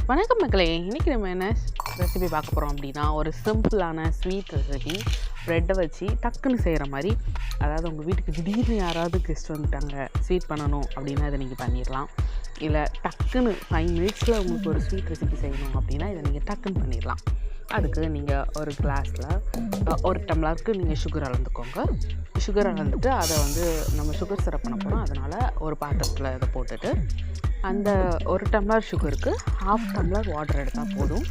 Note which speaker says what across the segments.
Speaker 1: வணக்கம் மக்களே, இன்றைக்கி நம்ம என்ன ரெசிபி பார்க்க போகிறோம் அப்படின்னா, ஒரு சிம்பிளான ஸ்வீட் ரெசிபி. ப்ரெட்டை வச்சு டக்குன்னு செய்கிற மாதிரி. அதாவது உங்கள் வீட்டுக்கு திடீர்னு யாராவது கெஸ்ட் வந்துட்டாங்க, ஸ்வீட் பண்ணணும் அப்படின்னா இதை நீங்கள் பண்ணிடலாம். இல்லை டக்குன்னு 5 மினிட்ஸில் உங்களுக்கு ஒரு ஸ்வீட் ரெசிபி செய்யணும் அப்படின்னா இதை நீங்கள் டக்குன்னு பண்ணிடலாம். அதுக்கு நீங்கள் ஒரு கிளாஸில் ஒரு டம்ளருக்கு நீங்கள் சுகர் அளந்துக்கோங்க. சுகர் அளந்துட்டு அதை நம்ம சுகர் சிரப் பண்ண போகிறோம். அதனால் ஒரு பாத்திரத்தில் இதை போட்டுட்டு அந்த ஒரு டம்ளர் சுகருக்கு 1/2 டம்ளர் வாட்டர் எடுத்தால் போதும்.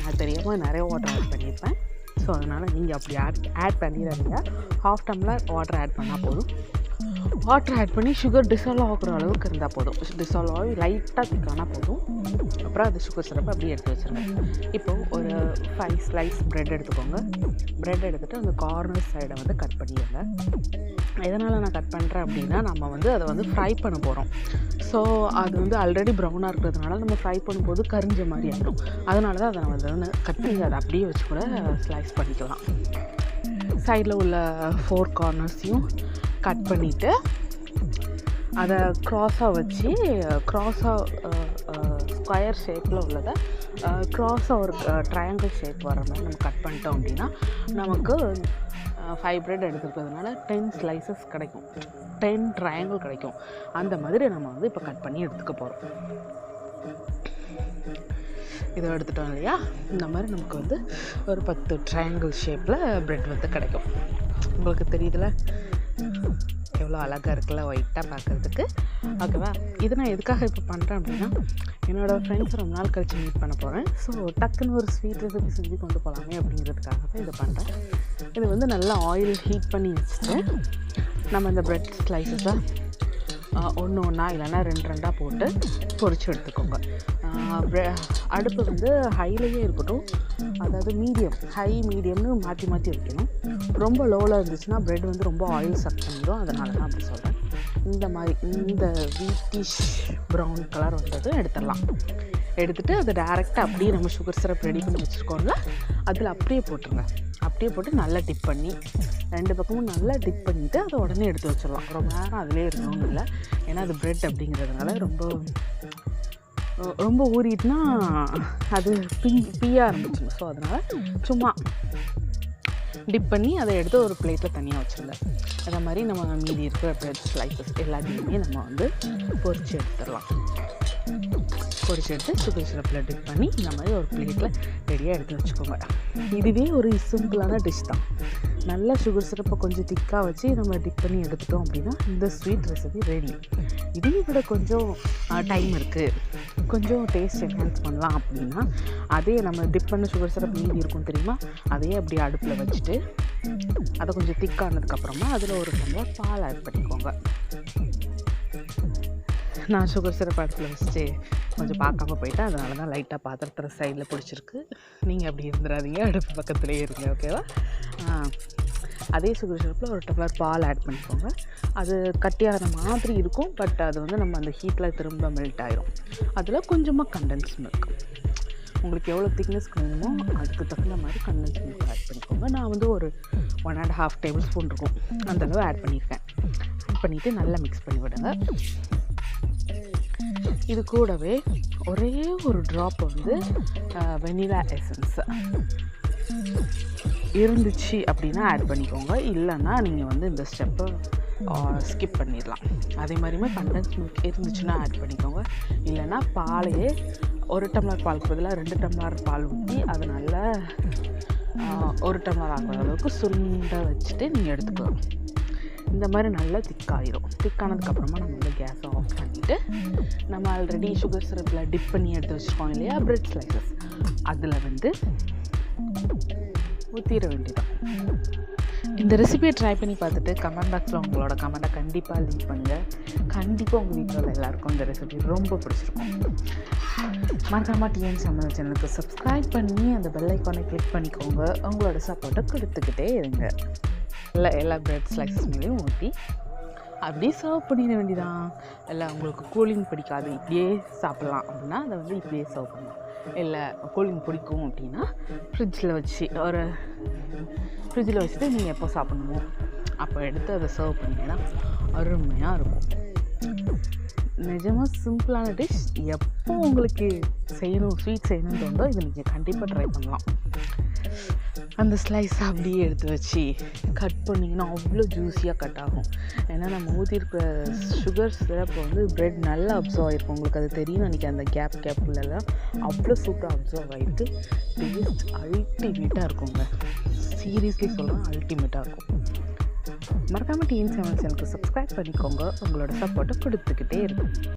Speaker 1: நான் தெரியாமல் நிறைய வாட்டர் ஆட் பண்ணியிருப்பேன். ஸோ அதனால் நீங்கள் அப்படி ஆட் பண்ணிடாதீங்க. 1/2 டம்ளர் வாட்டர் ஆட் பண்ணால் போதும். வாட்டர் ஆட் பண்ணி சுகர் டிசால்வ் ஆகிற அளவுக்கு இருந்தால் போதும். டிசால்வ் ஆகி லைட்டாக திக்கானால் போதும். அப்புறம் அது சுகர் சிரப்பை அப்படியே எடுத்து வச்சுருங்க. இப்போது ஒரு 5 ஸ்லைஸ் ப்ரெட் எடுத்துக்கோங்க. ப்ரெட் எடுத்துகிட்டு அந்த கார்னர் சைடை கட் பண்ணிடுங்க. எதனால் நான் கட் பண்ணுறேன் அப்படின்னா, நம்ம அதை ஃப்ரை பண்ண போகிறோம். ஸோ அது ஆல்ரெடி ப்ரௌனாக இருக்கிறதுனால நம்ம ஃப்ரை பண்ணும்போது கரிஞ்ச மாதிரி ஆகிடும். அதனால தான் அதை நம்ம கட் பண்ணி அதை அப்படியே வச்சு கூட ஸ்லைஸ் பண்ணிக்கலாம். சைடில் உள்ள 4 கார்னர்ஸையும் கட் பண்ணிவிட்டு அதை க்ராஸாக வச்சு ஸ்கொயர் ஷேப்பில் உள்ளதை க்ராஸாக ஒரு ட்ரையாங்கிள் ஷேப் வர மாதிரி நம்ம கட் பண்ணிட்டோம் அப்படின்னா நமக்கு 5 ப்ரெட் எடுத்துக்கிறதுனால 10 ஸ்லைசஸ் கிடைக்கும், 10 ட்ரையாங்கிள் கிடைக்கும். அந்த மாதிரி நம்ம இப்போ கட் பண்ணி எடுத்துக்க போகிறோம். இதை எடுத்துட்டோம் இல்லையா, இந்த மாதிரி நமக்கு ஒரு 10 ட்ரையாங்கிள் ஷேப்பில் ப்ரெட் கிடைக்கும். உங்களுக்கு தெரியுதுல எவ்வளோ அழகாக இருக்குல்ல, ஒயிட்டாக பார்க்குறதுக்கு. ஓகேவா? இது நான் எதுக்காக இப்போ பண்ணுறேன் அப்படின்னா, என்னோடய ஃப்ரெண்ட்ஸ் ரொம்ப நாள் கழிச்சு மீட் பண்ண போகிறேன். ஸோ டக்குன்னு ஒரு ஸ்வீட் ரெசிபி செஞ்சு கொண்டு போகலாமே அப்படிங்கிறதுக்காக தான் இதை பண்ணுறேன். இது நல்லா ஆயில் ஹீட் பண்ணி வச்சுட்டு நம்ம இந்த ப்ரெட் ஸ்லைசஸை ஒன்று ஒன்றா இல்லைன்னா 2 போட்டு பொரிச்சு எடுத்துக்கோங்க. அடுப்பு ஹைலேயே இருக்கட்டும். அதாவது ஹை மீடியம்னு மாற்றி வைக்கணும். ரொம்ப லோவில் இருந்துச்சுன்னா ப்ரெட் ரொம்ப ஆயில் சக் பண்ணிடும். அதனால தான் அப்படி சொல்கிறேன். இந்த வீட்டிஷ் ப்ரௌன் கலர் எடுத்துடலாம். எடுத்துகிட்டு அதை டேரெக்டாக அப்படியே நம்ம சுகர் சிரப் ரெடி பண்ணி வச்சுருக்கோம்ல, அதில் அப்படியே போட்டுருங்க. அப்படியே போட்டு நல்லா டிப் பண்ணி 2 பக்கமும் நல்லா டிப் பண்ணிவிட்டு அதை உடனே எடுத்து வச்சிடலாம். ரொம்ப நேரம் அதிலே இருக்கணும்னு இல்லை. ஏன்னா அது ப்ரெட் அப்படிங்கிறதுனால ரொம்ப ஊறிட்டுனா அது பிய ஆரம்பிச்சிடும். ஸோ அதனால் சும்மா டிப் பண்ணி அதை எடுத்து ஒரு பிளேட்டில் தனியாக வச்சுருங்க. அதே மாதிரி நம்ம மீதி இருக்கிற ப்ரெட் ஸ்லைசஸ் எல்லாத்தையுமே நம்ம பொரிச்சு எடுத்துடலாம். பொரிச்சு எடுத்து சுகர் சிரப்பில் டிப் பண்ணி இந்த மாதிரி ஒரு பிளேட்டில் ரெடியாக எடுத்து வச்சுக்கோங்க. இதுவே ஒரு சிம்பிளான டிஷ் தான். நல்லா சுகர் சிரப்பை கொஞ்சம் திக்காக வச்சு நம்ம டிப் பண்ணி எடுத்துட்டோம் அப்படின்னா இந்த ஸ்வீட் ரெசிபி ரெடி. இதையும் விட கொஞ்சம் டைம் இருக்குது, கொஞ்சம் டேஸ்ட் என்ஹான்ஸ் பண்ணலாம் அப்படின்னா, அதே நம்ம டிப் பண்ண சுகர் சிரப் மீதி இருக்கும் தெரியுமா, அதையே அப்படியே அடுப்பில் வச்சுட்டு அதை கொஞ்சம் திக்கானதுக்கப்புறமா அதில் ஒரு டம்ளர் பால் ஆட் பண்ணிக்கோங்க. நான் சுகர் சிரப் அடுப்பில் வச்சுட்டு கொஞ்சம் பார்க்காம போயிட்டேன். அதனால தான் லைட்டாக பாத்திரத்தில் சைடில் பிடிச்சிருக்கு. நீங்கள் அப்படி இருந்துடாதீங்க, அடுப்பு பக்கத்துலேயே இருங்க. ஓகேவா? அதே சுகர் சிரப்பில் ஒரு டம்ளர் பால் ஆட் பண்ணிக்கோங்க. அது கட்டியான மாதிரி இருக்கும். பட் அது நம்ம அந்த ஹீட்டில் திரும்ப மெல்ட் ஆயிரும். அதில் கொஞ்சமாக கண்டென்ஸ் மில்க், உங்களுக்கு எவ்வளோ திக்னஸ் வேணுமோ அதுக்கு தகுந்த மாதிரி கண்டென்ஸ் மில்க் ஆட் பண்ணிக்கோங்க. நான் ஒரு 1.5 டேபிள் ஸ்பூன் இருக்கும் அந்தளவு ஆட் பண்ணியிருக்கேன். ஆட் பண்ணிவிட்டு நல்லா மிக்ஸ் பண்ணி விடுங்க. இது கூடவே ஒரே ஒரு ட்ராப் வெனிலா எசன்ஸ் இருந்துச்சு அப்படின்னா ஆட் பண்ணிக்கோங்க. இல்லைன்னா நீங்கள் இந்த ஸ்டெப்பை ஸ்கிப் பண்ணிடலாம். அதே மாதிரியுமே கண்டென்ஸ் மில்க் இருந்துச்சுன்னா ஆட் பண்ணிக்கோங்க. இல்லைன்னா பாலையே 1 டம்ளர் பாலுக்கு பதிலாக 2 டம்ளர் பால் ஊற்றி அதை நல்லா 1 டம்ளர் ஆகிற அளவுக்கு சுண்ட வச்சுட்டு நீங்கள் எடுத்துக்கலாம். இந்த மாதிரி நல்லா திக்காயிடும். திக்கானதுக்கப்புறமா நம்ம கேஸை ஆஃப் பண்ணிவிட்டு நம்ம ஆல்ரெடி சுகர் சிரப்பில் டிப் பண்ணி எடுத்து வச்சுருக்கோம் இல்லையா ப்ரெட் ஸ்லைசஸ், அதில் ஊற்றிட வேண்டியதான். இந்த ரெசிபியை ட்ரை பண்ணி பார்த்துட்டு கமெண்ட் பாக்ஸில் உங்களோட கமெண்ட்டை கண்டிப்பாக லீவ் பண்ணுங்கள். கண்டிப்பாக உங்கள் வீட்டில் உள்ள எல்லாருக்கும் இந்த ரெசிபி ரொம்ப பிடிச்சிருக்கும். மறக்காமல் டிஎன் சமையல் சேனலுக்கு சப்ஸ்கிரைப் பண்ணி அந்த பெல் ஐக்கானை கிளிக் பண்ணிக்கோங்க. உங்களோட சப்போர்ட்டை கொடுத்துக்கிட்டே இருங்க. எல்லா ப்ரெட் ஸ்லைசஸ் மேலேயும் ஊற்றி அப்படியே சர்வ் பண்ணிட வேண்டியதான். இல்லை உங்களுக்கு கூலிங் பிடிக்காது, இப்படியே சாப்பிட்லாம் அப்படின்னா அதை இப்படியே சர்வ் பண்ணலாம். இல்லை கூலிங் பிடிக்கும் அப்படின்னா ஃப்ரிட்ஜில் வச்சுட்டு நீங்கள் எப்போ சாப்பிட்ணுமோ அப்போ எடுத்து அதை சர்வ் பண்ணிங்கன்னா அருமையாக இருக்கும். நிஜமாக சிம்பிளான டிஷ். எப்போ உங்களுக்கு ஸ்வீட் செய்யணும்னு தோணுதோ இதை நீங்கள் கண்டிப்பாக ட்ரை பண்ணலாம். அந்த ஸ்லைஸ் அப்படியே எடுத்து வச்சு கட் பண்ணிங்கன்னா அவ்வளோ ஜூஸியாக கட் ஆகும். ஏன்னா நம்ம ஊற்றிருக்கிற சுகர் சிரப் ப்ரெட் நல்லா அப்சர்வ் ஆகிருக்கும். உங்களுக்கு அது தெரியும் நினைக்கிறேன். அந்த கேப்புலலாம் அவ்வளோ சூப்பராக அப்சர்வ் ஆகிருக்கு. டேஸ்ட் அல்டிமேட்டாக இருக்குங்க. சீரியஸ்லி சொல்கிறேன், அல்டிமேட்டாக இருக்கும். மறக்காமல் டிஎன் சமையல் சேனலுக்கு சப்ஸ்கிரைப் பண்ணிக்கோங்க. உங்களோட சப்போர்ட்டை கொடுத்துக்கிட்டே இருக்கும்.